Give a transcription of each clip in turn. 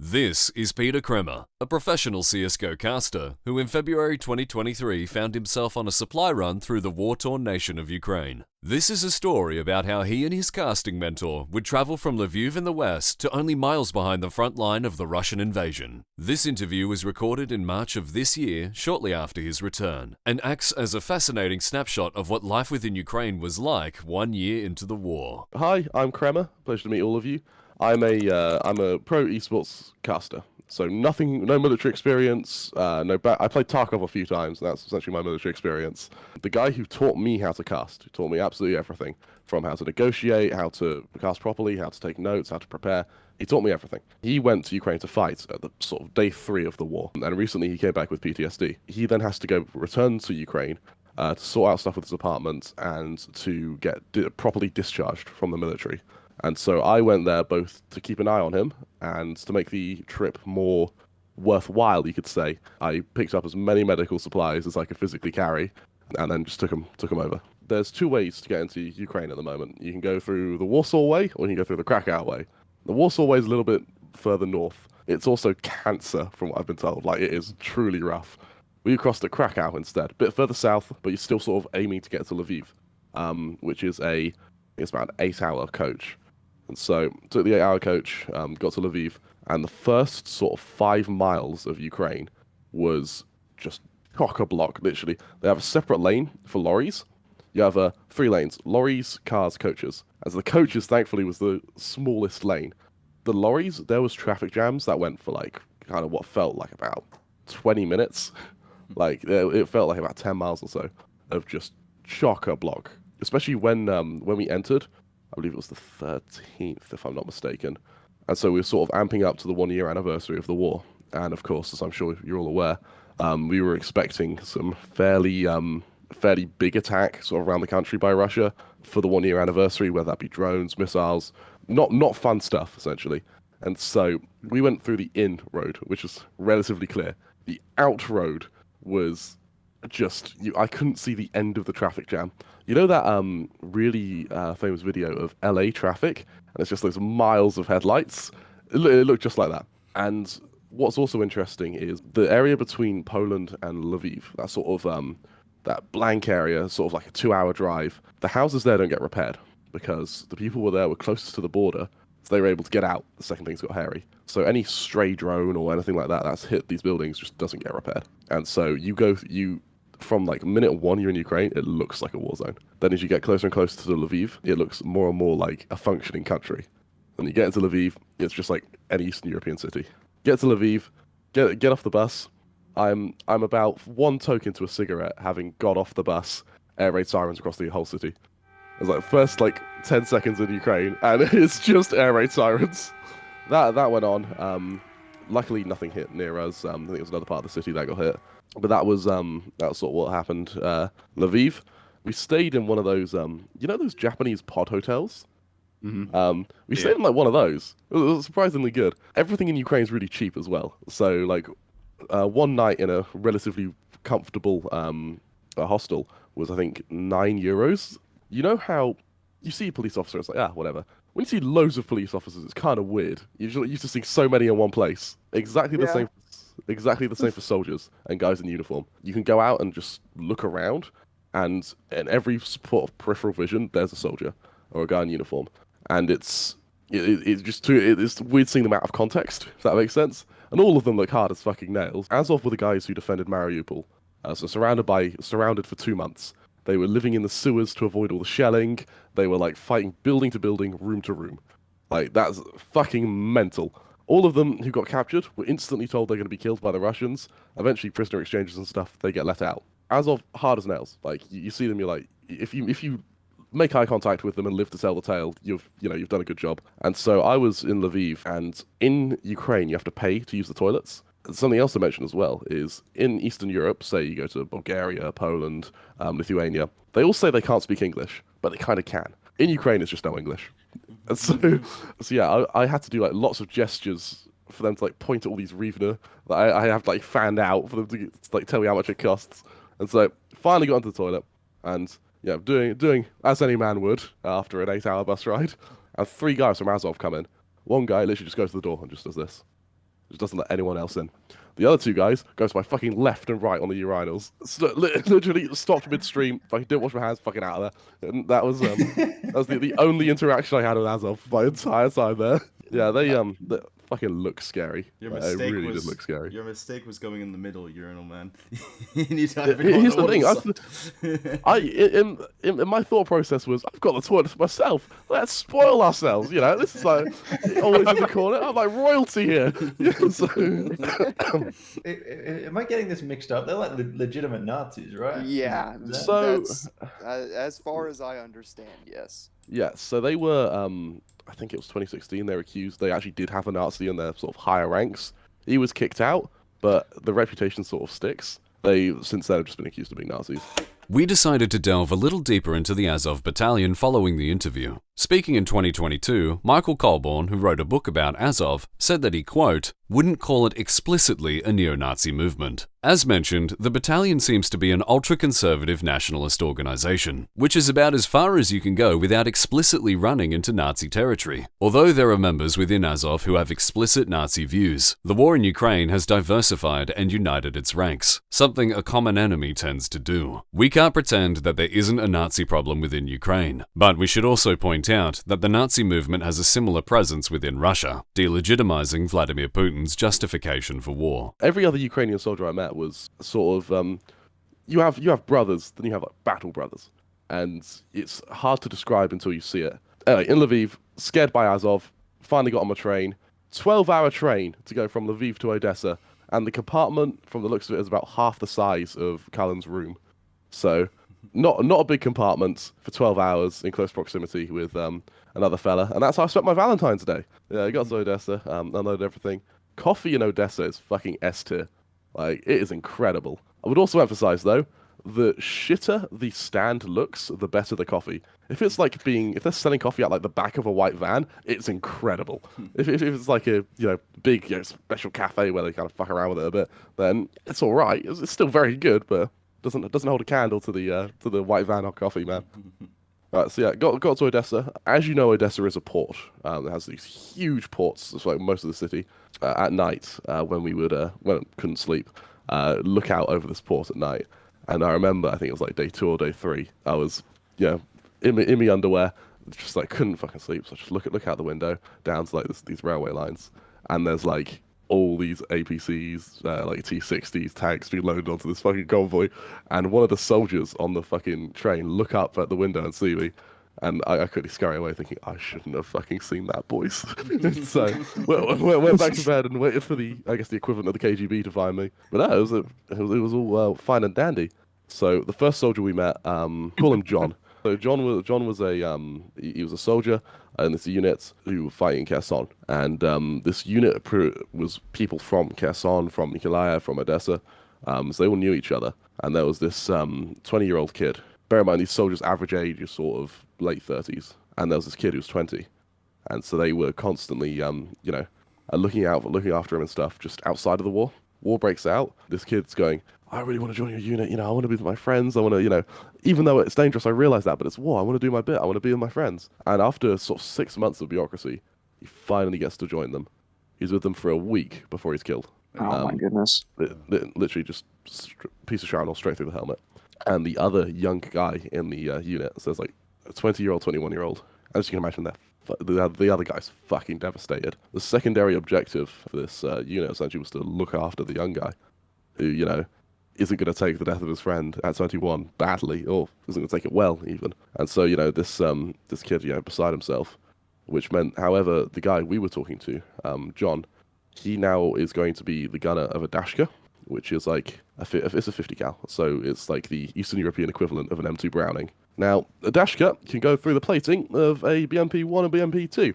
This is Peter Kremer, a professional CSGO caster who in February 2023 found himself on a supply run through the war-torn nation of Ukraine. This is a story about how he and his casting mentor would travel from Lviv in the west to only miles behind the front line of the Russian invasion. This interview was recorded in March of this year, shortly after his return, and acts as a fascinating snapshot of what life within Ukraine was like 1 year into the war. Hi, I'm Kremer. Pleasure to meet all of you. I'm a pro esports caster, so no military experience. I played Tarkov a few times, and that's essentially my military experience. The guy who taught me how to cast, who taught me absolutely everything, from how to negotiate, how to cast properly, how to take notes, how to prepare. He taught me everything. He went to Ukraine to fight at the sort of day 3 of the war, and recently he came back with PTSD. He then has to return to Ukraine to sort out stuff with his apartment and to get properly discharged from the military. And so I went there both to keep an eye on him and to make the trip more worthwhile, you could say. I picked up as many medical supplies as I could physically carry and then just took him over. There's 2 ways to get into Ukraine at the moment. You can go through the Warsaw way or you can go through the Krakow way. The Warsaw way is a little bit further north. It's also cancer, from what I've been told. Like, it is truly rough. We crossed at Krakow instead, a bit further south, but you're still sort of aiming to get to Lviv, which is it's about an 8-hour coach. And so took the 8-hour coach, got to Lviv, and the first sort of 5 miles of Ukraine was just chock-a-block, literally. They have a separate lane for lorries. You have 3 lanes: lorries, cars, coaches. As the coaches, thankfully, was the smallest lane. The lorries, there was traffic jams that went for like kind of what felt like about 20 minutes. Like, it felt like about 10 miles or so of just chock-a-block. Especially when we entered. I believe it was the 13th, if I'm not mistaken. And so we were sort of amping up to the 1-year anniversary of the war. And of course, as I'm sure you're all aware, we were expecting some fairly big attack sort of around the country by Russia for the 1-year anniversary, whether that be drones, missiles, not fun stuff, essentially. And so we went through the in road, which was relatively clear. The out road was just, I couldn't see the end of the traffic jam. You know that really famous video of LA traffic? And it's just those miles of headlights? It looked just like that. And what's also interesting is the area between Poland and Lviv, that sort of, that blank area, sort of like a 2-hour drive, the houses there don't get repaired because the people were closest to the border, so they were able to get out the second things got hairy. So any stray drone or anything like that that's hit these buildings just doesn't get repaired. And so from like minute 1 you're in Ukraine, it looks like a war zone. Then as you get closer and closer to Lviv, it looks more and more like a functioning country. When you get into Lviv, it's just like any Eastern European city. Get to Lviv, get off the bus. I'm about 1 toke into a cigarette, having got off the bus, air raid sirens across the whole city. It was like first like 10 seconds in Ukraine, and it's just air raid sirens. That went on. Luckily, nothing hit near us. I think it was another part of the city that got hit. But that was sort of what happened. Lviv, we stayed in one of those, those Japanese pod hotels? Mm-hmm. We stayed in like one of those. It was surprisingly good. Everything in Ukraine is really cheap as well. So like, one night in a relatively comfortable hostel was, I think, €9. You know how you see a police officer, it's like, whatever. When you see loads of police officers, it's kind of weird. You're used to seeing so many in one place. Exactly the same for soldiers and guys in uniform. You can go out and just look around, and in every spot of peripheral vision, there's a soldier or a guy in uniform. And it's weird seeing them out of context, if that makes sense. And all of them look hard as fucking nails. As of with the guys who defended Mariupol, so surrounded for 2 months. They were living in the sewers to avoid all the shelling. They were like fighting building to building, room to room. Like, that's fucking mental. All of them who got captured were instantly told they're going to be killed by the Russians. Eventually, prisoner exchanges and stuff, they get let out. As of hard as nails. Like, you see them, you're like, if you make eye contact with them and live to tell the tale, you've done a good job. And so I was in Lviv, and in Ukraine, you have to pay to use the toilets. Something else to mention as well is in Eastern Europe, say you go to Bulgaria, Poland, Lithuania, they all say they can't speak English, but they kind of can. In Ukraine, it's just no English. And so yeah, I had to do like lots of gestures for them to like point at all these Rivna that I have like fanned out for them to like tell me how much it costs. And so finally got into the toilet, and yeah, doing as any man would after an 8-hour bus ride. And 3 guys from Azov come in. One guy literally just goes to the door and just does this. Just doesn't let anyone else in. The other two guys goes to my fucking left and right on the urinals. Literally stopped midstream. Fucking didn't wash my hands. Fucking out of there. And that was the only interaction I had with Azov my entire time there. Yeah, they fucking look scary. Your Like, mistake it really was did look scary. Your mistake was going in the middle urinal, man. You need to have Here's the thing. thing. In my thought process was, I've got the toilet for myself. Let's spoil ourselves. You know, this is like always in the corner. I'm like royalty here. So, Am I getting this mixed up? They're like legitimate Nazis, right? Yeah. So, that's, as far as I understand, yes. yeah. So they were. I think it was 2016. They were accused. They actually did have a Nazi in their sort of higher ranks. He was kicked out, but the reputation sort of sticks. They since then have just been accused of being Nazis. We decided to delve a little deeper into the Azov battalion following the interview. Speaking in 2022, Michael Colborn, who wrote a book about Azov, said that he, quote, wouldn't call it explicitly a neo-Nazi movement. As mentioned, the battalion seems to be an ultra-conservative nationalist organization, which is about as far as you can go without explicitly running into Nazi territory. Although there are members within Azov who have explicit Nazi views, the war in Ukraine has diversified and united its ranks, something a common enemy tends to do. We can't pretend that there isn't a Nazi problem within Ukraine, but we should also point out that the Nazi movement has a similar presence within Russia, delegitimizing Vladimir Putin's justification for war. Every other Ukrainian soldier I met was sort of you have brothers, then you have like battle brothers, and it's hard to describe until you see it. Anyway, in Lviv, scared by Azov, finally got on my train. 12-hour train to go from Lviv to Odessa, and the compartment, from the looks of it, is about half the size of Cullen's room. So, not a big compartment for 12 hours in close proximity with another fella, and that's how I spent my Valentine's Day. Yeah, I got to Odessa, unloaded everything. Coffee in Odessa is fucking S tier. Like, it is incredible. I would also emphasize, though, the shitter the stand looks, the better the coffee. If they're selling coffee at like the back of a white van, it's incredible. If it's like a big special cafe where they kind of fuck around with it a bit, then it's all right. It's still very good, but doesn't hold a candle to the white van of coffee, man. Right, so yeah, got to Odessa. As you know, Odessa is a port. It has these huge ports. It's like most of the city. At night, when we couldn't sleep, look out over this port at night. And I remember, I think it was like day 2 or day 3. I was, in my underwear, just like couldn't fucking sleep. So I just look out the window down to like these railway lines, and there's like all these APCs, like T-60s, tanks being loaded onto this fucking convoy, and one of the soldiers on the fucking train look up at the window and see me, and I quickly scurry away thinking, I shouldn't have fucking seen that, boys. So, went back to bed and waited for the equivalent of the KGB to find me. But no, it was all fine and dandy. So, the first soldier we met, call him John. So John was he was a soldier in this unit who were fighting Kherson, and this unit was people from Kherson, from Mykolaiv, from Odessa, so they all knew each other. And there was this 20-year-old kid. Bear in mind, these soldiers' average age is sort of late 30s, and there was this kid who was 20, and so they were constantly looking after him and stuff just outside of the war. War breaks out. This kid's going, I really want to join your unit, I want to be with my friends, I want to, even though it's dangerous, I realize that, but it's war, I want to do my bit, I want to be with my friends. And after sort of 6 months of bureaucracy, he finally gets to join them. He's with them for a week before he's killed. Oh my goodness. Literally just piece of shrapnel straight through the helmet. And the other young guy in the unit says like a 20-year-old, 21-year-old. As you can imagine, the other guy's fucking devastated. The secondary objective for this unit essentially was to look after the young guy who, isn't going to take the death of his friend at 21 badly, or isn't going to take it well, even. And so, this kid, beside himself, which meant, however, the guy we were talking to, John, he now is going to be the gunner of a Dashka, which is like, it's a 50 cal, so it's like the Eastern European equivalent of an M2 Browning. Now, a Dashka can go through the plating of a BMP-1 and BMP-2.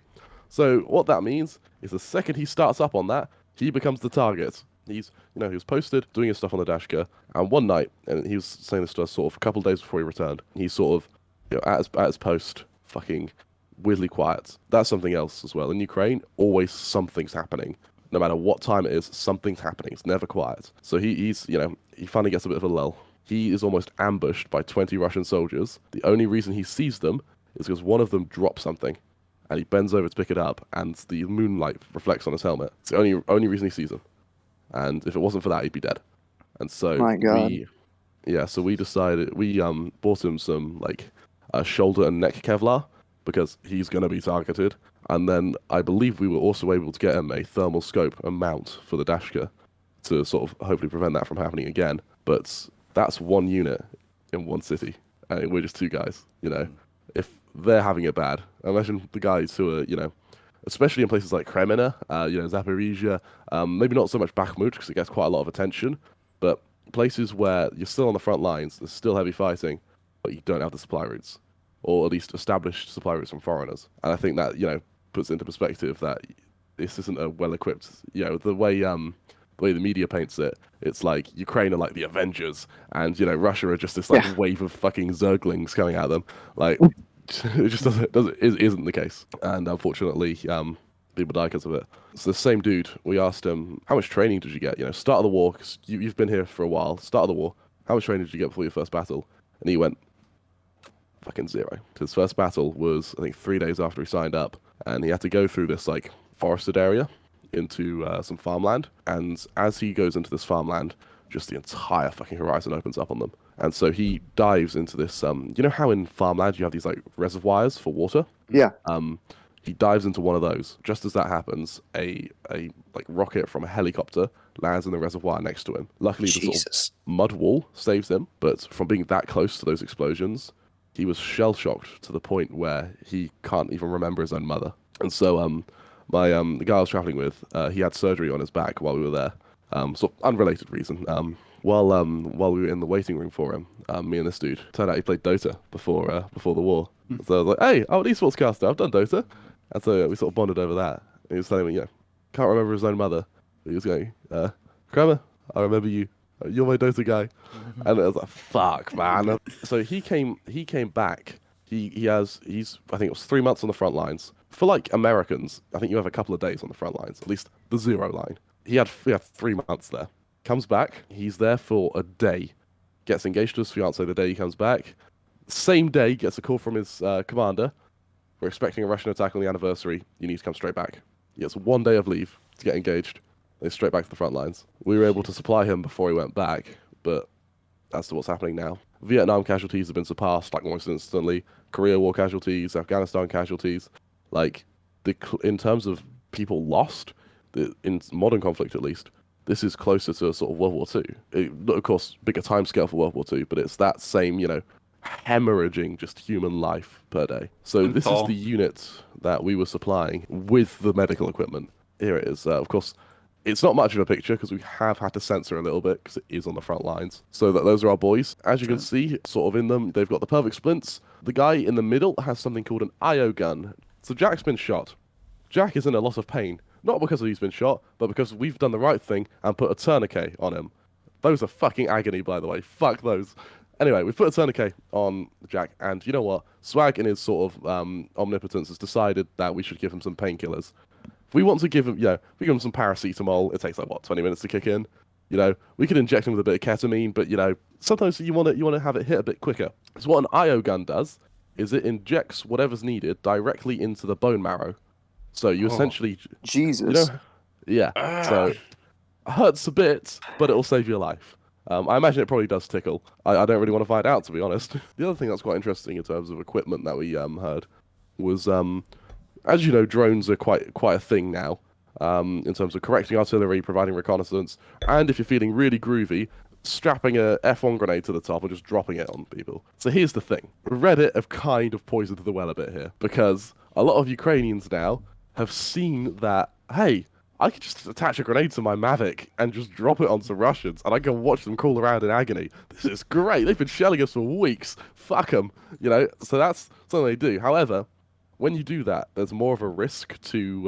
So what that means is the second he starts up on that, he becomes the target. He was posted doing his stuff on the Dashka, and one night, and he was saying this to us sort of a couple of days before he returned, he sort of, at his post, fucking weirdly quiet. That's something else as well. In Ukraine, always something's happening. No matter what time it is, something's happening. It's never quiet. So he finally gets a bit of a lull. He is almost ambushed by 20 Russian soldiers. The only reason he sees them is because one of them drops something. and he bends over to pick it up, and the moonlight reflects on his helmet. It's the only reason he sees him. And if it wasn't for that, he'd be dead. And so My God. so we decided we bought him some like shoulder and neck Kevlar because he's gonna be targeted. And then I believe we were also able to get him a thermal scope and mount for the Dashka to sort of hopefully prevent that from happening again. But that's one unit in one city, and we're just two guys. You know, if they're having it bad, imagine the guys who are, you know, especially in places like Kremer, you know, Zaporizhia, maybe not so much Bakhmut because it gets quite a lot of attention, but places where you're still on the front lines, there's still heavy fighting, but you don't have the supply routes, or at least established supply routes from foreigners. And I think that, you know, puts into perspective that this isn't a well-equipped, you know, the way the media paints it, it's like Ukraine are like the Avengers, and, you know, Russia are just this like wave of fucking Zerglings coming at them. Like, it just isn't the case. And unfortunately, people die because of it. So the same dude, we asked him, how much training did you get? You know, start of the war, 'cause you've been here for a while, start of the war, how much training did you get before your first battle? And he went, fucking zero. His first battle was, I think, 3 days after he signed up, and he had to go through this like forested area into some farmland. And as he goes into this farmland, just the entire fucking horizon opens up on them. And so he dives into this, you know how in farmland you have these like reservoirs for water? Yeah. He dives into one of those. Just as that happens, a like rocket from a helicopter lands in the reservoir next to him. Luckily, the sort of mud wall saves him, but from being that close to those explosions, he was shell-shocked to the point where he can't even remember his own mother. And so the guy I was traveling with, he had surgery on his back while we were there. Sort of unrelated reason. While we were in the waiting room for him, me and this dude, turned out he played Dota before the war. So I was like, hey, I'm an Esports Caster, I've done Dota. And so we sort of bonded over that. And he was telling me, you know, can't remember his own mother. He was going, Kremer, I remember you. You're my Dota guy. And I was like, fuck, man. So he came back. He's I think it was 3 months on the front lines. For like Americans, I think you have a couple of days on the front lines, at least the 0 line. He had 3 months there. Comes back, he's there for a day. Gets engaged to his fiancée the day he comes back. Same day, gets a call from his commander. We're expecting a Russian attack on the anniversary. You need to come straight back. He gets 1 day of leave to get engaged. Then straight back to the front lines. We were able to supply him before he went back, but that's what's happening now. Vietnam casualties have been surpassed like almost instantly. Korea War casualties, Afghanistan casualties. Like, in terms of people lost, in modern conflict at least, this is closer to sort of World War II. Of course, bigger timescale for World War II, but it's that same, you know, hemorrhaging just human life per day. So this is the unit that we were supplying with the medical equipment. Here it is. Of course, it's not much of a picture because we have had to censor a little bit because it is on the front lines. So those are our boys. As you can see, sort of in them, they've got the perfect splints. The guy in the middle has something called an IO gun. So Jack's been shot. Jack is in a lot of pain. Not because he's been shot, but because we've done the right thing and put a tourniquet on him. Those are fucking agony, by the way. Fuck those. Anyway, we've put a tourniquet on Jack, and you know what? Swag in his sort of omnipotence has decided that we should give him some painkillers. If we want to give him, we give him some paracetamol. It takes like, 20 minutes to kick in? You know, we could inject him with a bit of ketamine, but, you know, sometimes you want to have it hit a bit quicker. So what an IO gun does is it injects whatever's needed directly into the bone marrow. So you essentially... Jesus. You know, so it hurts a bit, but it'll save your life. I imagine it probably does tickle. I don't really want to find out, to be honest. The other thing that's quite interesting in terms of equipment that we heard was, as you know, drones are quite a thing now, in terms of correcting artillery, providing reconnaissance, and if you're feeling really groovy, strapping a F1 grenade to the top and just dropping it on people. So here's the thing. Reddit have kind of poisoned the well a bit here, because a lot of Ukrainians now have seen that, hey, I could just attach a grenade to my Mavic and just drop it onto Russians, and I can watch them crawl around in agony. This is great. They've been shelling us for weeks. Fuck them. You know, so that's something they do. However, when you do that, there's more of a risk to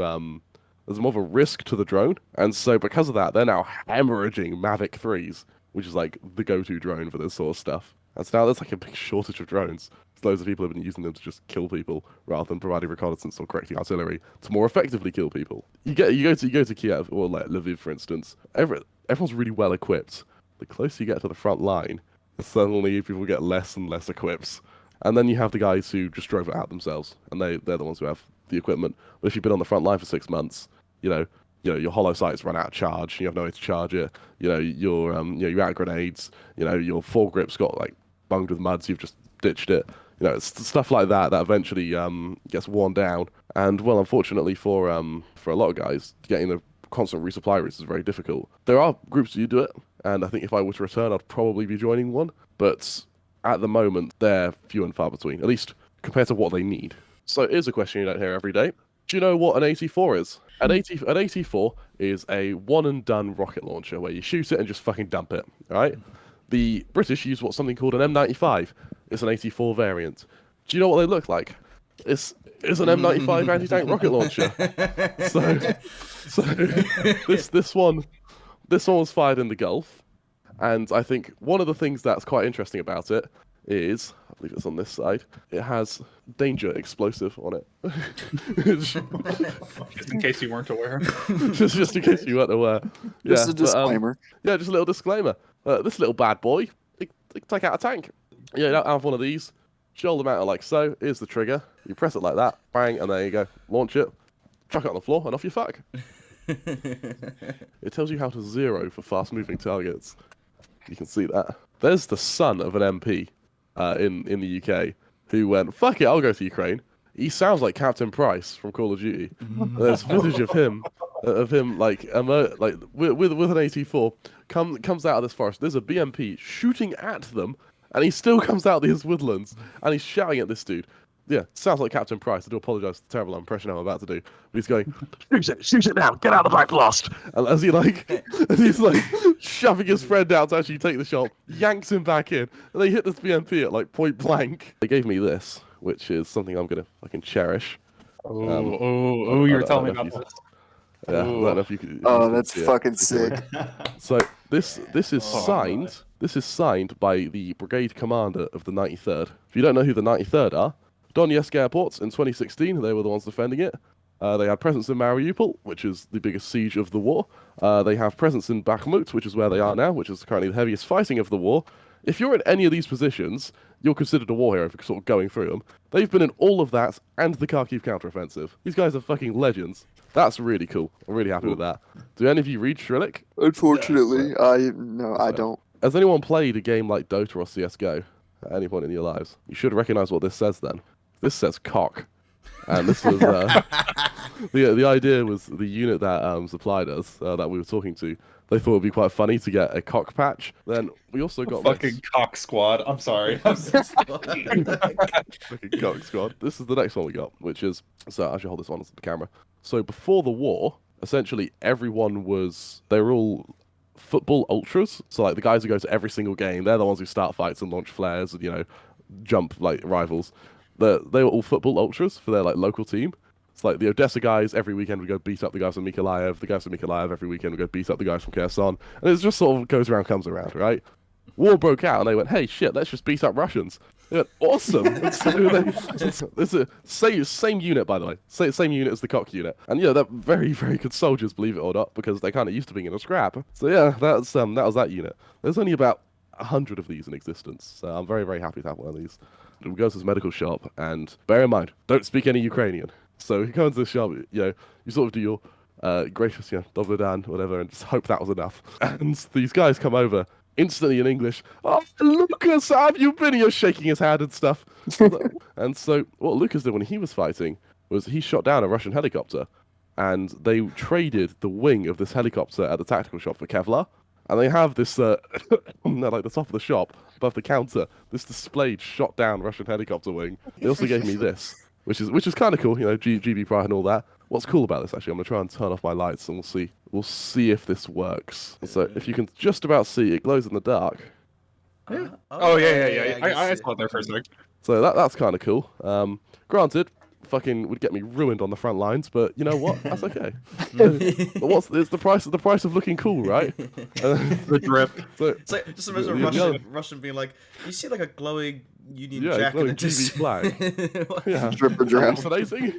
the drone, and so because of that, they're now hemorrhaging Mavic 3s, which is like the go-to drone for this sort of stuff. And so now there's like a big shortage of drones. Loads of people have been using them to just kill people rather than providing reconnaissance or correcting artillery to more effectively kill people. You go to Kiev or like Lviv, for instance. Everyone's really well equipped. The closer you get to the front line, suddenly people get less and less equipped. And then you have the guys who just drove it out themselves, and they're the ones who have the equipment. But if you've been on the front line for 6 months, you know, your hollow sights run out of charge. You have no way to charge it. You're out of grenades. Your foregrip's got like bunged with mud, so you've just ditched it. It's stuff like that that eventually gets worn down. And well, unfortunately for a lot of guys, getting the constant resupply routes is very difficult. There are groups that do it, and I think if I were to return, I'd probably be joining one. But at the moment, they're few and far between, at least compared to what they need. So here's a question you don't hear every day. Do you know what an AT-4 is? An AT-4 is a one-and-done rocket launcher where you shoot it and just fucking dump it, right? The British use what's something called an M95. It's an AT-4 variant. Do you know what they look like? It's an M95 anti-tank rocket launcher. So this one was fired in the Gulf, and I think one of the things that's quite interesting about it is, I believe it's on this side, it has danger explosive on it. Just in case you weren't aware. just in case you weren't aware. Just a disclaimer. Just a little disclaimer. This little bad boy, it can take out a tank. You don't have one of these. Shoulder mount it like so. Here's the trigger. You press it like that, bang, and there you go. Launch it, chuck it on the floor, and off you fuck. It tells you how to zero for fast-moving targets. You can see that. There's the son of an MP in the UK who went, fuck it, I'll go to Ukraine. He sounds like Captain Price from Call of Duty. There's footage of him like with an AT-4 comes out of this forest. There's a BMP shooting at them, and he still comes out of these woodlands, and he's shouting at this dude. Yeah, sounds like Captain Price. I do apologise for the terrible impression I'm about to do. But he's going, shoot it now, get out of the back blast. And as he's like shoving his friend out to actually take the shot, yanks him back in, and they hit this BMP at like point blank. They gave me this, which is something I'm gonna fucking cherish. You were telling me about this. Yeah, I don't know if you could. Oh, that's fucking sick. So this is signed. This is signed by the brigade commander of the 93rd. If you don't know who the 93rd are, Donetsk airports in 2016, they were the ones defending it. They had presence in Mariupol, which is the biggest siege of the war. They have presence in Bakhmut, which is where they are now, which is currently the heaviest fighting of the war. If you're in any of these positions, you're considered a war hero for sort of going through them. They've been in all of that and the Kharkiv counteroffensive. These guys are fucking legends. That's really cool. I'm really happy with that. Do any of you read Shrillick? Unfortunately, I don't. Has anyone played a game like Dota or CSGO at any point in your lives? You should recognize what this says then. This says cock. And this was the idea was the unit that supplied us that we were talking to. They thought it'd be quite funny to get a cock patch. Then we also got fucking cock squad. I'm sorry. Fucking cock squad. This is the next one we got, which is I should hold this on to the camera. So before the war, essentially everyone they were all football ultras. So like the guys who go to every single game, they're the ones who start fights and launch flares and jump like rivals. They were all football ultras for their like local team. It's like the Odessa guys every weekend would go beat up the guys from Mykolaiv. The guys from Mykolaiv every weekend would go beat up the guys from Kherson. And it just sort of goes around, comes around, right? War broke out and they went, hey, shit, let's just beat up Russians. They went, awesome. It's a same unit, by the way. Same unit as the cock unit. And they're very, very good soldiers, believe it or not, because they kind of used to being in a scrap. So yeah, that was that unit. There's only about 100 of these in existence. So I'm very, very happy to have one of these. We go to this medical shop, and bear in mind, don't speak any Ukrainian. So you go into the shop, you sort of do your gracious, Dobre dan, whatever, and just hope that was enough. And these guys come over instantly in English. Oh, Lucas, how have you been? You're shaking his hand and stuff. And so what Lucas did when he was fighting was he shot down a Russian helicopter, and they traded the wing of this helicopter at the tactical shop for Kevlar. And they have this, like the top of the shop, above the counter, this displayed shot down Russian helicopter wing. They also gave me this, which is kind of cool, GB pride and all that. What's cool about this, actually, I'm going to try and turn off my lights and we'll see if this works. So if you can just about see, it glows in the dark. Yeah. I saw it there for a sec. So that's kind of cool. Granted, fucking would get me ruined on the front lines, but you know what? That's okay. But it's the price of looking cool, right? The drip. So just imagine a Russian being like, you see like a glowing Union Jack and it just flag. Yeah, Drip or drop. Fascinating.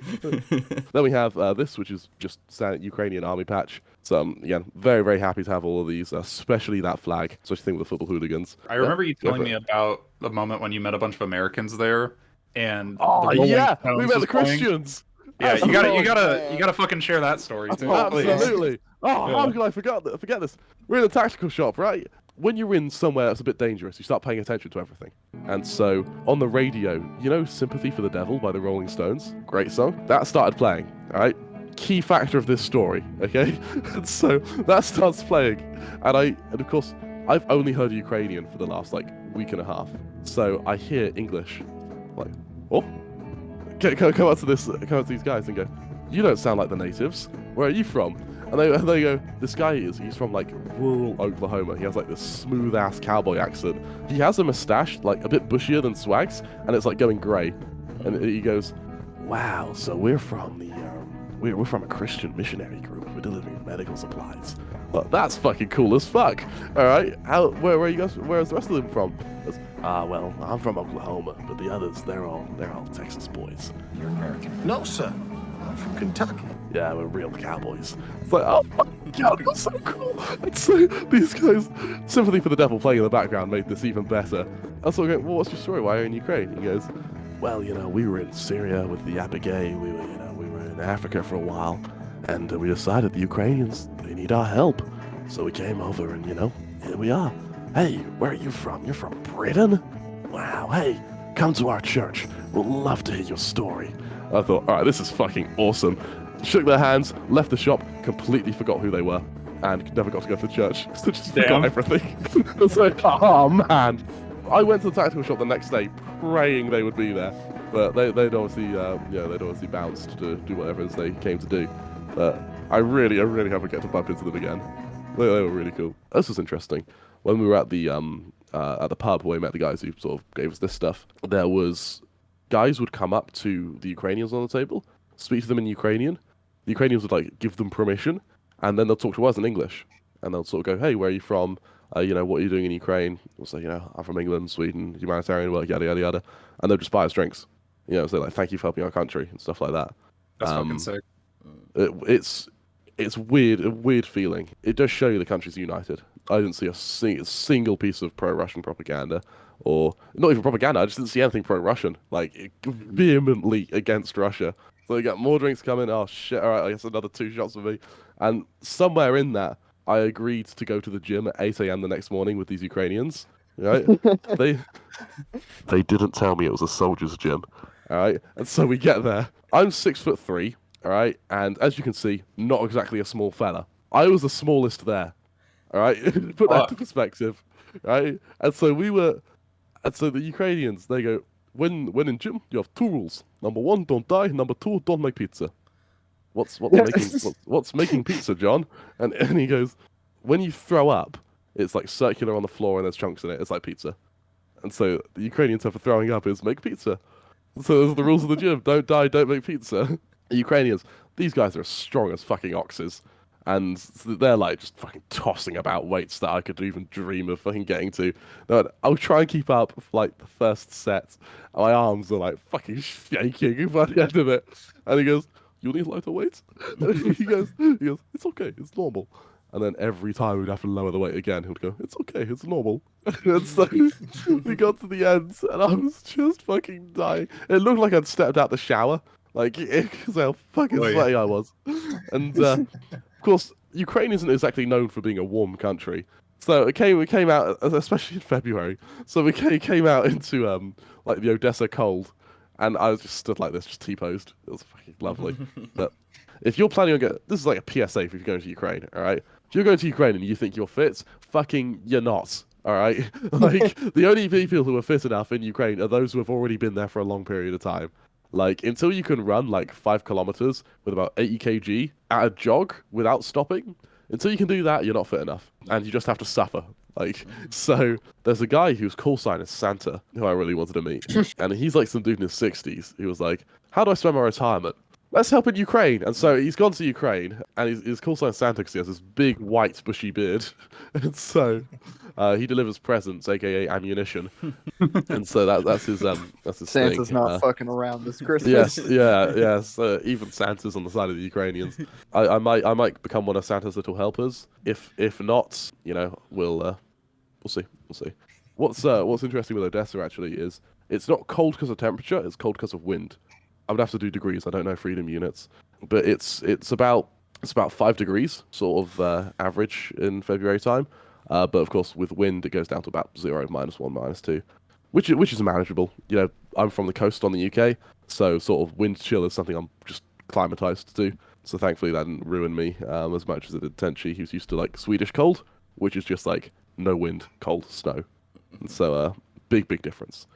Then we have this, which is just standard Ukrainian army patch. So again, very, very happy to have all of these, especially that flag, especially thing with the football hooligans. I remember you telling me about the moment when you met a bunch of Americans there. And we met the Christians. Yeah, you man. gotta fucking share that story too. Absolutely. Oh, how Yeah. can I forget this? We're in a tactical shop, right? When you're in somewhere that's a bit dangerous, you start paying attention to everything. And so, on the radio, you know Sympathy for the Devil by the Rolling Stones? Great song. That started playing, alright? Key factor of this story, okay? And so, that starts playing. And of course, I've only heard Ukrainian for the last, week and a half. So, I hear English. Like, oh? Come up to these guys and go, you don't sound like the natives. Where are you from? And they go, this guy he's from rural Oklahoma. He has this smooth ass cowboy accent. He has a mustache, a bit bushier than Swag's, and it's going grey. And he goes, wow, so we're from we're from a Christian missionary group. We're delivering medical supplies. Well, that's fucking cool as fuck. Alright, where are you guys, where's the rest of them from? Goes, well, I'm from Oklahoma, but the others, they're all Texas boys. You're American. No, sir. I'm from Kentucky. Yeah, we're real cowboys. It's like, oh my god, you're so cool. And so these guys, Sympathy for the Devil playing in the background made this even better. I was sort of going, well, what's your story? Why are you in Ukraine? He goes, well, we were in Syria with the Apigay. We were in Africa for a while, and we decided the Ukrainians, they need our help. So we came over, and here we are. Hey, where are you from? You're from Britain? Wow, hey, come to our church. We'll love to hear your story. I thought, all right, this is fucking awesome. Shook their hands, left the shop, completely forgot who they were, and never got to go to the church. So just forgot everything. It's like, oh man. I went to the tactical shop the next day, praying they would be there, but they'd obviously bounced to do whatever it is they came to do. But I really haven't get to bump into them again. They were really cool. This was interesting. When we were at the pub where we met the guys who sort of gave us this stuff, there was guys would come up to the Ukrainians on the table, speak to them in Ukrainian. The Ukrainians would give them permission, and then they'll talk to us in English, and they'll sort of go, "Hey, where are you from? What are you doing in Ukraine?" We'll say, "I'm from England, Sweden, humanitarian work, yada yada yada," and they'll just buy us drinks. Say "Thank you for helping our country" and stuff like that. That's fucking sick. It's weird, a weird feeling. It does show you the country's united. I didn't see a single piece of pro-Russian propaganda, or not even propaganda. I just didn't see anything pro-Russian, vehemently against Russia. So you got more drinks coming. Oh shit! All right, I guess another 2 shots for me. And somewhere in that, I agreed to go to the gym at 8 a.m. the next morning with these Ukrainians. Right? They didn't tell me it was a soldier's gym. All right, and so we get there. I'm 6'3". All right, and as you can see, not exactly a small fella. I was the smallest there. All right, put that into perspective. Right, and so the Ukrainians, they go, when in gym, you have 2 rules. Number 1, don't die. Number 2, don't make pizza. What's making pizza, John? And he goes, when you throw up, it's circular on the floor and there's chunks in it. It's like pizza. And so the Ukrainian term for throwing up is make pizza. So those are the rules of the gym. Don't die, don't make pizza. The Ukrainians, these guys are as strong as fucking oxes. And they're just fucking tossing about weights that I could even dream of fucking getting to. No, I'll try and keep up for the first set. My arms are fucking shaking by the end of it. And he goes, "You need lighter weights?" he goes, "It's okay, it's normal." And then every time we'd have to lower the weight again, he would go, "It's okay, it's normal." And so we got to the end, and I was just fucking dying. It looked like I'd stepped out the shower, because how fucking sweaty I was. And of course, Ukraine isn't exactly known for being a warm country. So we came out, especially in February. So we came out into the Odessa cold, and I was just stood like this, just T-posed. It was fucking lovely. But if you're planning on this is like a PSA if you're going to Ukraine, all right? If you're going to Ukraine and you think you're fit, fucking you're not, all right? The only people who are fit enough in Ukraine are those who have already been there for a long period of time. Until you can run 5 kilometers with about 80 kg at a jog without stopping, until you can do that, you're not fit enough, and you just have to suffer. So there's a guy whose call sign is Santa, who I really wanted to meet, and he's some dude in his 60s. He was like, "How do I spend my retirement? Let's help in Ukraine." And so he's gone to Ukraine, and his call sign Santa because he has this big white bushy beard, and so he delivers presents, aka ammunition, and so that's his Santa's thing. not fucking around this Christmas. Yes. Even Santa's on the side of the Ukrainians. I might become one of Santa's little helpers. If not, we'll see. What's interesting with Odessa actually is it's not cold because of temperature. It's cold because of wind. I would have to do degrees. I don't know freedom units, but it's about 5 degrees sort of average in February time. But of course, with wind, it goes down to about 0, -1, -2, which is manageable. You know, I'm from the coast on the UK, so sort of wind chill is something I'm just climatized to. So thankfully that didn't ruin me as much as it did Tenchi, who's used to like Swedish cold, which is just like no wind, cold, snow. And so big difference,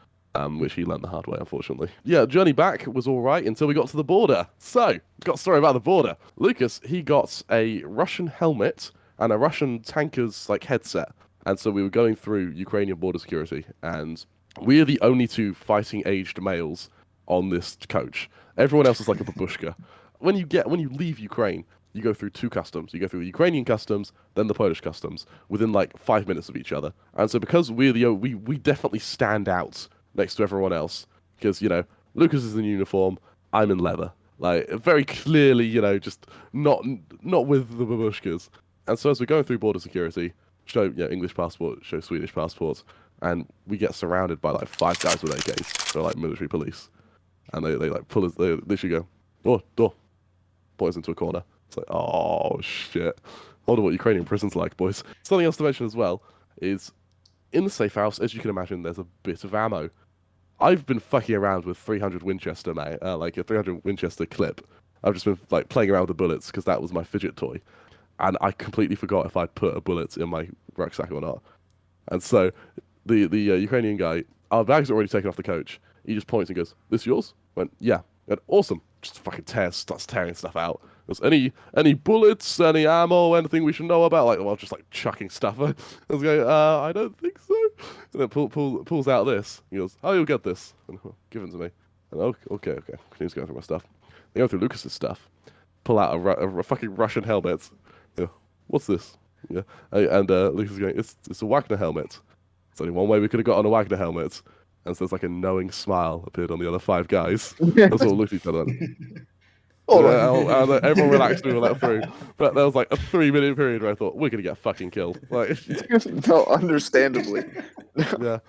which he learned the hard way, unfortunately. Yeah, journey back was all right until we got to the border. So, got a story about the border. Lucas, he got a Russian helmet and a Russian tanker's like headset. And so we were going through Ukrainian border security, and we are the only 2 fighting-aged males on this coach. Everyone else is like a babushka. When you leave Ukraine, you go through 2 customs. You go through the Ukrainian customs, then the Polish customs, within like 5 minutes of each other. And so because we definitely stand out next to everyone else, because you know Lucas is in uniform, I'm in leather, like very clearly, you know, just not with the babushkas. And so as we're going through border security, show English passport, show Swedish passports, and we get surrounded by like 5 guys with AKs. They're like military police, and they like pull us. They literally go, door, boys into a corner. It's like, oh shit. I wonder what Ukrainian prison's like, boys. Something else to mention as well is in the safe house, as you can imagine, there's a bit of ammo. I've been fucking around with 300 Winchester, mate, like a 300 Winchester clip. I've just been like playing around with the bullets because that was my fidget toy, and I completely forgot if I'd put a bullet in my rucksack or not. And so the Ukrainian guy, our bags are already taken off the coach. He just points and goes, "This yours?" I went, "Yeah." I went, "Awesome." Just fucking starts tearing stuff out. Goes, any bullets, any ammo, anything we should know about? Like, well, just like chucking stuff. I was going, I don't think so. And then pulls out this. He goes, "Oh, you'll get this." And give it to me. And okay. Continues going through my stuff. They go through Lucas's stuff. Pull out a fucking Russian helmet. Yeah. What's this? Yeah. And Lucas is going, it's a Wagner helmet. There's only one way we could have got on a Wagner helmet. And so there's like a knowing smile appeared on the other 5 guys. That's all looked at each other. Everyone relaxed and we let through. But there was like a 3-minute period where I thought, we're going to get fucking killed. Like, no, understandably. Yeah.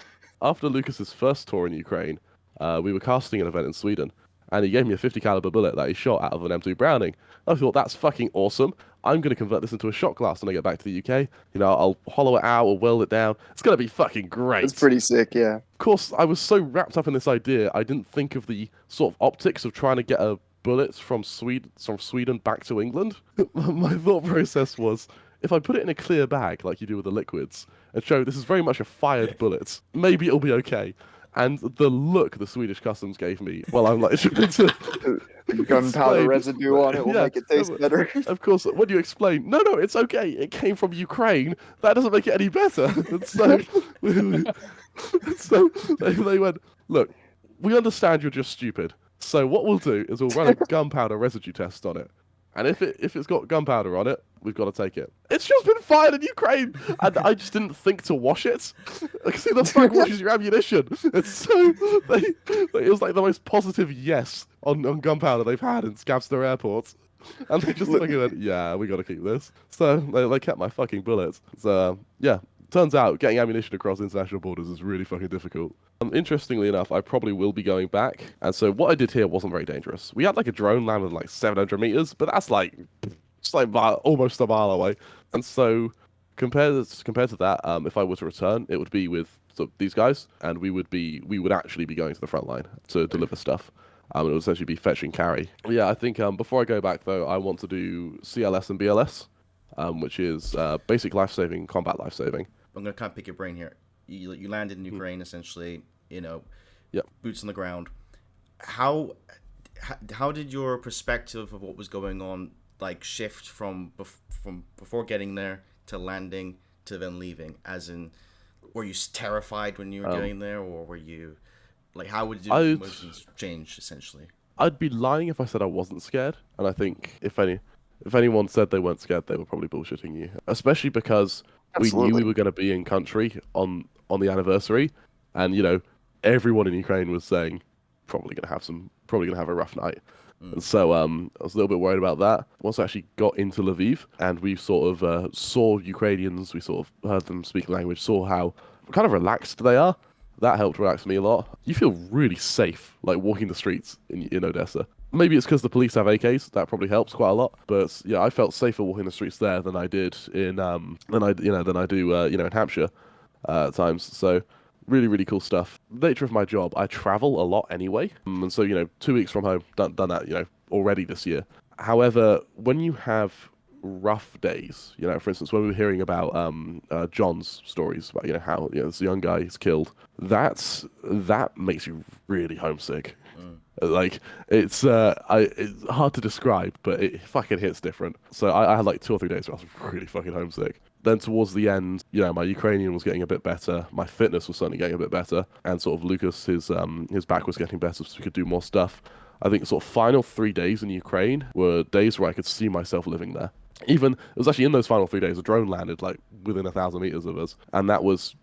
After Lucas's first tour in Ukraine, we were casting an event in Sweden. And he gave me a 50 caliber bullet that he shot out of an M2 Browning. I thought, that's fucking awesome. I'm going to convert this into a shot glass when I get back to the UK. You know, I'll hollow it out or weld it down. It's going to be fucking great. It's pretty sick, yeah. Of course, I was so wrapped up in this idea, I didn't think of the sort of optics of trying to get a bullet from Sweden back to England. My thought process was, if I put it in a clear bag, like you do with the liquids, and show this is very much a fired bullet, maybe it'll be okay. And the look the Swedish customs gave me, well, I'm like, gunpowder residue on it will make it taste better. Of course, when you explain, no, it's okay, it came from Ukraine, that doesn't make it any better. And so they went, look, we understand you're just stupid. So what we'll do is we'll run a gunpowder residue test on it. And if it's got gunpowder on it, we've got to take it. It's just been fired in Ukraine, and I just didn't think to wash it. Like, see, the fuck washes your ammunition. It's so it was like the most positive yes on gunpowder they've had in Scavster Airport, and they just fucking went, yeah, we got to keep this. So they kept my fucking bullets. So yeah. Turns out getting ammunition across international borders is really fucking difficult. Interestingly enough, I probably will be going back. And so what I did here wasn't very dangerous. We had like a drone landed like 700 meters, but that's like almost a mile away. And so compared to that, if I were to return, it would be with these guys, and we would actually be going to the front line to deliver stuff. It would essentially be fetch and carry. Yeah, I think before I go back though, I want to do CLS and BLS, which is basic life-saving, combat life-saving. I'm going to kind of pick your brain here. You landed in Ukraine, essentially, Yep. Boots on the ground. How did your perspective of what was going on like shift from before getting there to landing to then leaving? As in, were you terrified when you were getting there, or were you like, how would your emotions change essentially? I'd be lying if I said I wasn't scared, and I think if anyone said they weren't scared, they were probably bullshitting you. Especially because we knew we were going to be in country on the anniversary, and you know everyone in Ukraine was saying probably going to have a rough night. And so I was a little bit worried about that. Once I actually got into Lviv and we sort of saw Ukrainians, we sort of heard them speak language, saw how kind of relaxed they are. that helped relax me a lot. You feel really safe, like walking the streets in Odessa. Maybe it's because the police have AKs. That probably helps quite a lot. But yeah, I felt safer walking the streets there than I did in than I do in Hampshire at times. So really, really cool stuff. Nature of my job, I travel a lot anyway, and so 2 weeks from home, done that already this year. However, when you have rough days, for instance, when we were hearing about John's stories about how this young guy is killed, that makes you really homesick. Like it's hard to describe, but it fucking hits different. So I had like 2 or 3 days where I was really fucking homesick. Then towards the end, my Ukrainian was getting a bit better. My fitness was certainly getting a bit better, and sort of Lucas, his back was getting better, so we could do more stuff. I think sort of final 3 days in Ukraine were days where I could see myself living there. Even it was actually in those final 3 days, a drone landed like within 1,000 meters of us, and that was,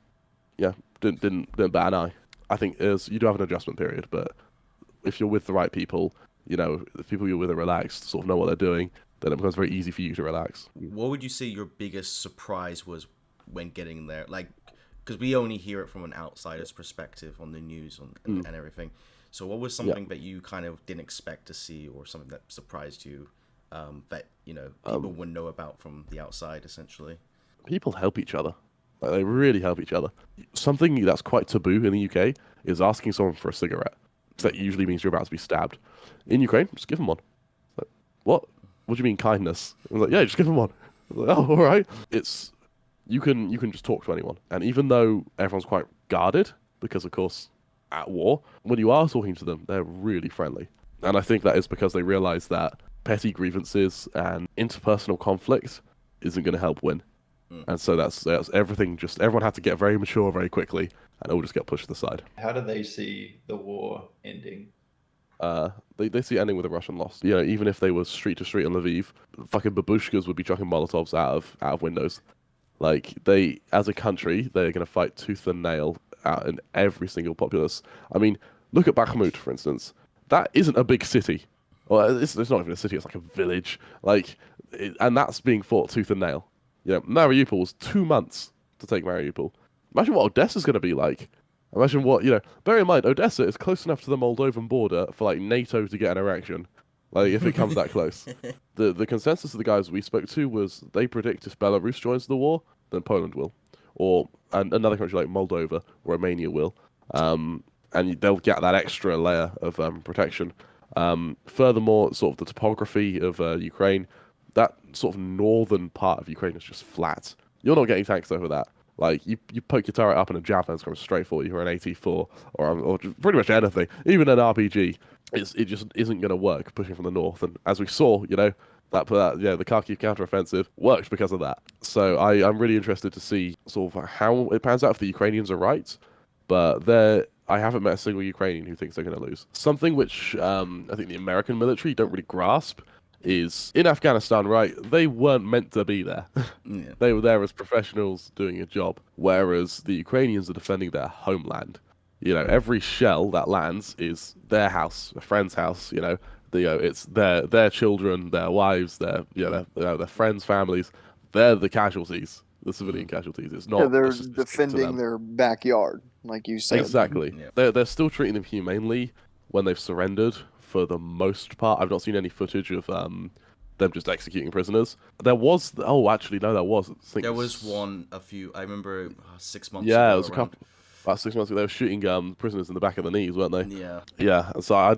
didn't bat an eye. I think you do have an adjustment period, but if you're with the right people, the people you're with are relaxed, sort of know what they're doing, then it becomes very easy for you to relax. What would you say your biggest surprise was when getting there? Like, because we only hear it from an outsider's perspective on the news and everything. So what was something that you kind of didn't expect to see, or something that surprised you that people wouldn't know about from the outside, essentially? People help each other. Like, they really help each other. Something that's quite taboo in the UK is asking someone for a cigarette. That usually means you're about to be stabbed. In Ukraine, just give them one. Like, what? What do you mean kindness? I was like, yeah, just give them one. I was like, oh, all right. It's you can just talk to anyone, and even though everyone's quite guarded because, of course, at war, when you are talking to them, they're really friendly. And I think that is because they realize that petty grievances and interpersonal conflict isn't going to help win. And so that's everything. Just everyone had to get very mature very quickly, and it all just get pushed to the side. How do they see the war ending? They see it ending with a Russian loss. Even if they were street to street in Lviv, fucking babushkas would be chucking Molotovs out of windows. Like, they, as a country, they're going to fight tooth and nail out in every single populace. I mean, look at Bakhmut, for instance. That isn't a big city. Well, it's not even a city. It's like a village. And that's being fought tooth and nail. Mariupol was 2 months to take Mariupol. Imagine what Odessa's going to be like. Imagine what, bear in mind, Odessa is close enough to the Moldovan border for, like, NATO to get an erection. Like, if it comes that close. The consensus of the guys we spoke to was they predict if Belarus joins the war, then Poland will. Or another country like Moldova, Romania will. And they'll get that extra layer of protection. Furthermore, sort of the topography of Ukraine, that sort of northern part of Ukraine is just flat. You're not getting tanks over that. Like, you poke your turret up and a javelin's coming straight for you, or an AT-4, or pretty much anything. Even an RPG, it just isn't going to work pushing from the north. And as we saw, the Kharkiv counteroffensive worked because of that. So I'm really interested to see sort of how it pans out if the Ukrainians are right. But I haven't met a single Ukrainian who thinks they're going to lose. Something which I think the American military don't really grasp is in Afghanistan, right? They weren't meant to be there. Yeah. They were there as professionals doing a job, whereas the Ukrainians are defending their homeland. Every shell that lands is their house, a friend's house. It's their children, their wives, their friends, families. They're the casualties, the civilian casualties. It's not. They're it's defending their backyard, like you said. Exactly. Yeah. They're still treating them humanely when they've surrendered. For the most part, I've not seen any footage of them just executing prisoners. There was, actually no, there was. There was one I remember 6 months ago. Yeah, it was about 6 months ago. They were shooting prisoners in the back of the knees, weren't they? Yeah. Yeah. So I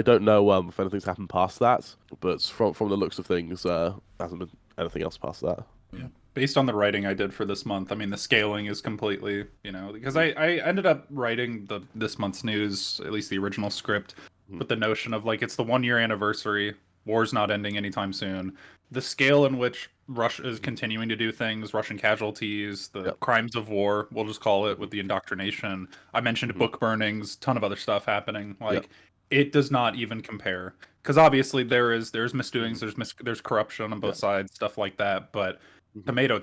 don't know if anything's happened past that, but from the looks of things, hasn't been anything else past that. Yeah. Based on the writing I did for this month, I mean, the scaling is completely, because I ended up writing this month's news, at least the original script, with the notion of, like, it's the 1 year anniversary, war's not ending anytime soon. The scale in which Russia is continuing to do things, Russian casualties, the crimes of war, we'll just call it, with the indoctrination. I mentioned book burnings, ton of other stuff happening. It does not even compare. Because obviously there's misdoings, there's corruption on both sides, stuff like that, but tomato,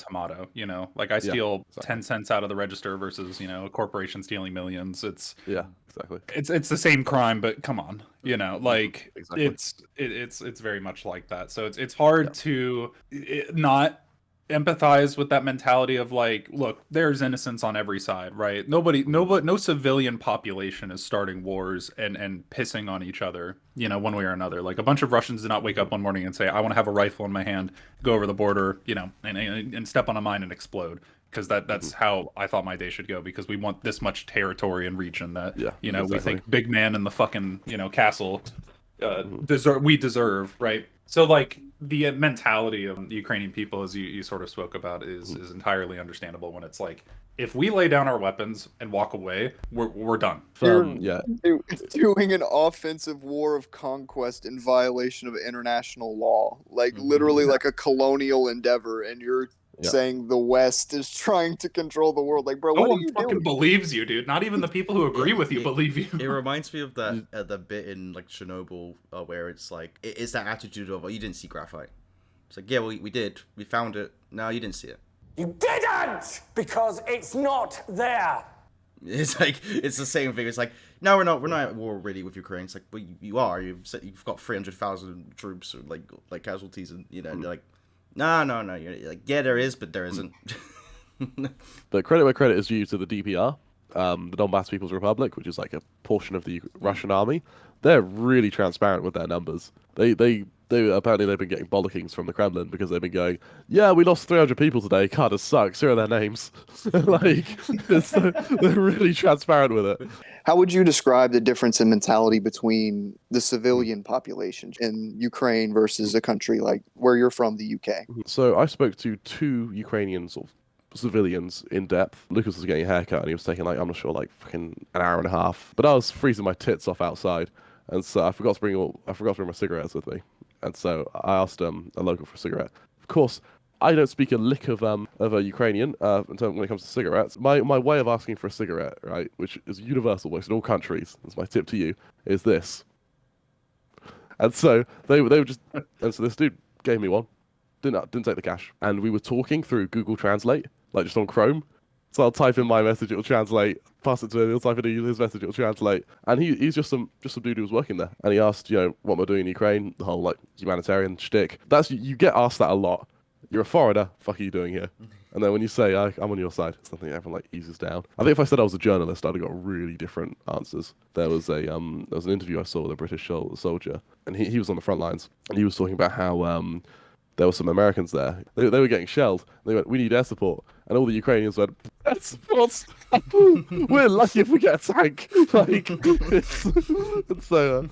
I steal 10 cents out of the register versus, a corporation stealing millions. Exactly. It's the same crime, but come on, Exactly. it's very much like that. So it's hard to not empathize with that mentality of like, look, there's innocence on every side, right? No civilian population is starting wars and pissing on each other, you know, one way or another. Like a bunch of Russians did not wake up one morning and say, I want to have a rifle in my hand, go over the border, you know, and step on a mine and explode. Because that's how I thought my day should go. Because we want this much territory and region that you know we think big man in the fucking castle we deserve, right? So like the mentality of the Ukrainian people, as you sort of spoke about, is entirely understandable. When it's like, if we lay down our weapons and walk away, we're done. Doing an offensive war of conquest in violation of international law, like literally like a colonial endeavor, and you're saying the West is trying to control the world. Like, bro, no what one are you fucking doing? believes you, dude. Not even the people who agree with you believe you. It reminds me of that the bit in like Chernobyl where it's like it's that attitude of, oh, you didn't see graphite. It's like, yeah, well, we did. We found it. No, you didn't see it. You didn't, because it's not there. It's like it's the same thing. It's like, no, we're not at war really with Ukraine. It's like, well, you are. You've got 300,000 troops or like casualties, and you know, and they're like, no. You're like, yeah, there is, but there isn't. But credit where credit is due to the DPR, the Donbass People's Republic, which is like a portion of the Russian army. They're really transparent with their numbers. They apparently they've been getting bollockings from the Kremlin because they've been going, yeah, we lost 300 people today. God, it sucks. Here are their names. Like, they're really transparent with it. How would you describe the difference in mentality between the civilian population in Ukraine versus a country like where you're from, the UK? So I spoke to 2 Ukrainian sort of civilians in depth. Lucas was getting a haircut and he was taking like, I'm not sure, like fucking an hour and a half. But I was freezing my tits off outside, and so I forgot to bring my cigarettes with me. And so I asked a local for a cigarette. Of course, I don't speak a lick of a Ukrainian in terms when it comes to cigarettes. My way of asking for a cigarette, right, which is universal, works in all countries. That's my tip to you. Is this. And so they were just, and so this dude gave me one. Didn't take the cash, and we were talking through Google Translate, like just on Chrome. So I'll type in my message, it'll translate. Pass it to him, he'll type in his message, it'll translate. And he's just some dude who was working there. And he asked, you know, what am I doing in Ukraine? The whole like humanitarian shtick. You get asked that a lot. You're a foreigner. Fuck are you doing here? And then when you say I'm on your side, it's something everyone like eases down. I think if I said I was a journalist, I'd have got really different answers. There was an interview I saw with a British soldier, and he was on the front lines, and he was talking about how there were some Americans there. They were getting shelled. They went, we need air support. And all the Ukrainians went, air support? We're lucky if we get a tank. Like, and so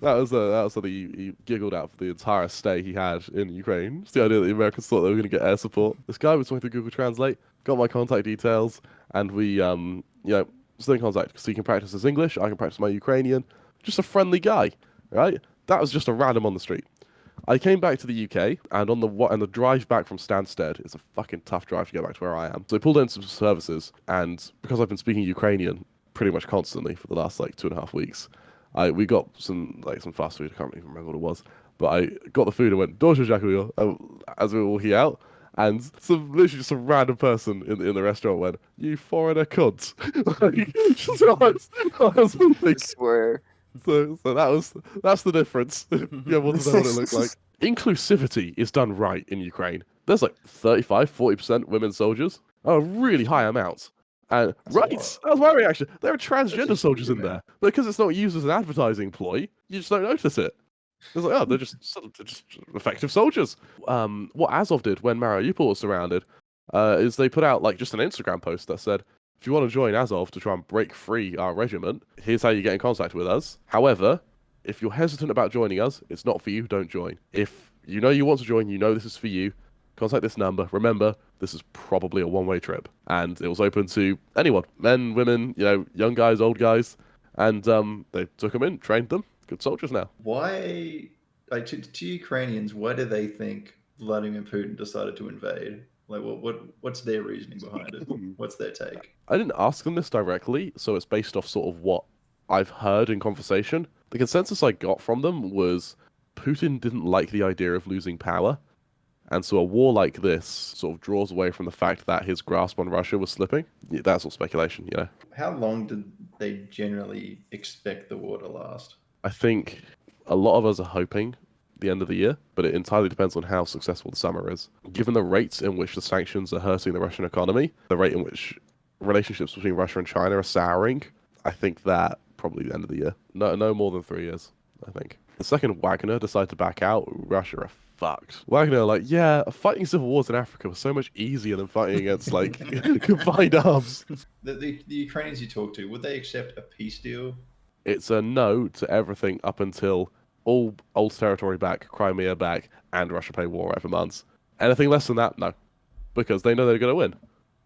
that was something he giggled out for the entire stay he had in Ukraine. It's the idea that the Americans thought they were going to get air support. This guy was talking through Google Translate, got my contact details, and we, still in contact. So he can practice his English, I can practice my Ukrainian. Just a friendly guy, right? That was just a random on the street. I came back to the UK, and on the drive back from Stansted, it's a fucking tough drive to get back to where I am. So I pulled in some services, and because I've been speaking Ukrainian pretty much constantly for the last like 2.5 weeks, we got some fast food. I can't even remember what it was, but I got the food and went Dorsha Jakuyo as we were walking out, and literally just some random person in the restaurant went, "You foreigner cunt!" I swear. So that's the difference. Yeah, what does that look like? Inclusivity is done right in Ukraine. There's like 35-40% women soldiers. A really high amount. And that was my reaction. There are transgender soldiers in there. Because it's not used as an advertising ploy, you just don't notice it. It's like, oh, they're just effective soldiers. What Azov did when Mariupol was surrounded is they put out like just an Instagram post that said, if you want to join Azov to try and break free our regiment, here's how you get in contact with us. However, if you're hesitant about joining us, it's not for you, don't join. If you know you want to join, you know this is for you, contact this number. Remember, this is probably a one-way trip. And it was open to anyone, men, women, young guys, old guys. And they took them in, trained them. Good soldiers now. Why, like, to Ukrainians, why do they think Vladimir Putin decided to invade? Like, what's their reasoning behind it? What's their take? I didn't ask them this directly, so it's based off sort of what I've heard in conversation. The consensus I got from them was Putin didn't like the idea of losing power, and so a war like this sort of draws away from the fact that his grasp on Russia was slipping. Yeah, that's all speculation, How long did they generally expect the war to last? I think a lot of us are hoping the end of the year, but it entirely depends on how successful the summer is. Given the rates in which the sanctions are hurting the Russian economy, the rate in which relationships between Russia and China are souring, I think that probably the end of the year. No more than 3 years, I think. The second Wagner decide to back out, Russia are fucked. Wagner like, yeah, fighting civil wars in Africa was so much easier than fighting against like combined arms. The Ukrainians you talk to, would they accept a peace deal? It's a no to everything up until all old territory back, Crimea back, and Russia pay war every month. Anything less than that, no, because they know they're going to win.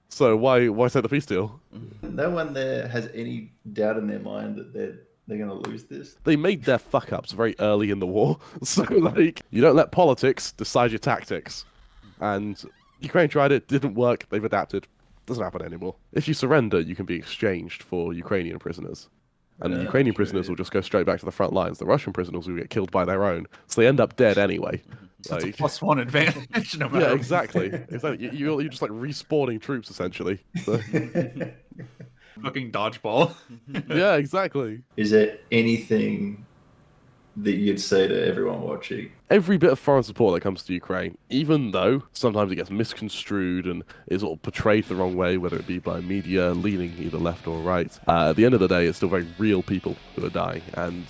So why take the peace deal? No one there has any doubt in their mind that they're going to lose this. They made their fuck ups very early in the war, so like you don't let politics decide your tactics. And Ukraine tried it, didn't work. They've adapted. Doesn't happen anymore. If you surrender, you can be exchanged for Ukrainian prisoners. And the Ukrainian prisoners will just go straight back to the front lines. The Russian prisoners will get killed by their own. So they end up dead anyway. So it's a +1 advantage no matter. Yeah, exactly. You're just like respawning troops, essentially. So. Fucking dodgeball. Yeah, exactly. Is there anything that you'd say to everyone watching? Every bit of foreign support that comes to Ukraine, even though sometimes it gets misconstrued and is sort of portrayed the wrong way, whether it be by media leaning either left or right, at the end of the day, it's still very real people who are dying. And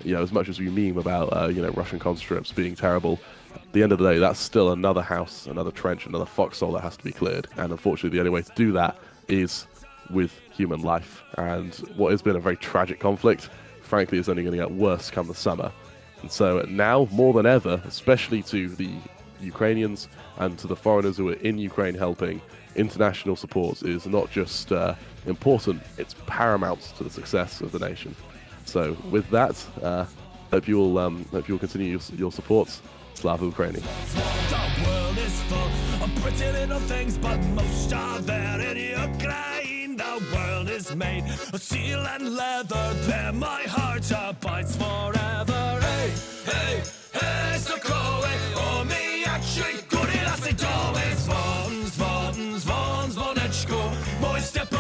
as much as we meme about Russian conscripts being terrible, at the end of the day, that's still another house, another trench, another foxhole that has to be cleared. And unfortunately, the only way to do that is with human life. And what has been a very tragic conflict, frankly, is only going to get worse come the summer. And so now, more than ever, especially to the Ukrainians and to the foreigners who are in Ukraine helping, international support is not just important, it's paramount to the success of the nation. So with that, hope you will continue your support. Slava Ukraini. The world is full of pretty little things, but most are there in Ukraine. The world is made of steel and leather. There my heart abides forever. Hey, hey, hey, Sokoły, omijaczy góry lasy doły. Dzwon, dzwon, dzwon, dzwoneczku, mój step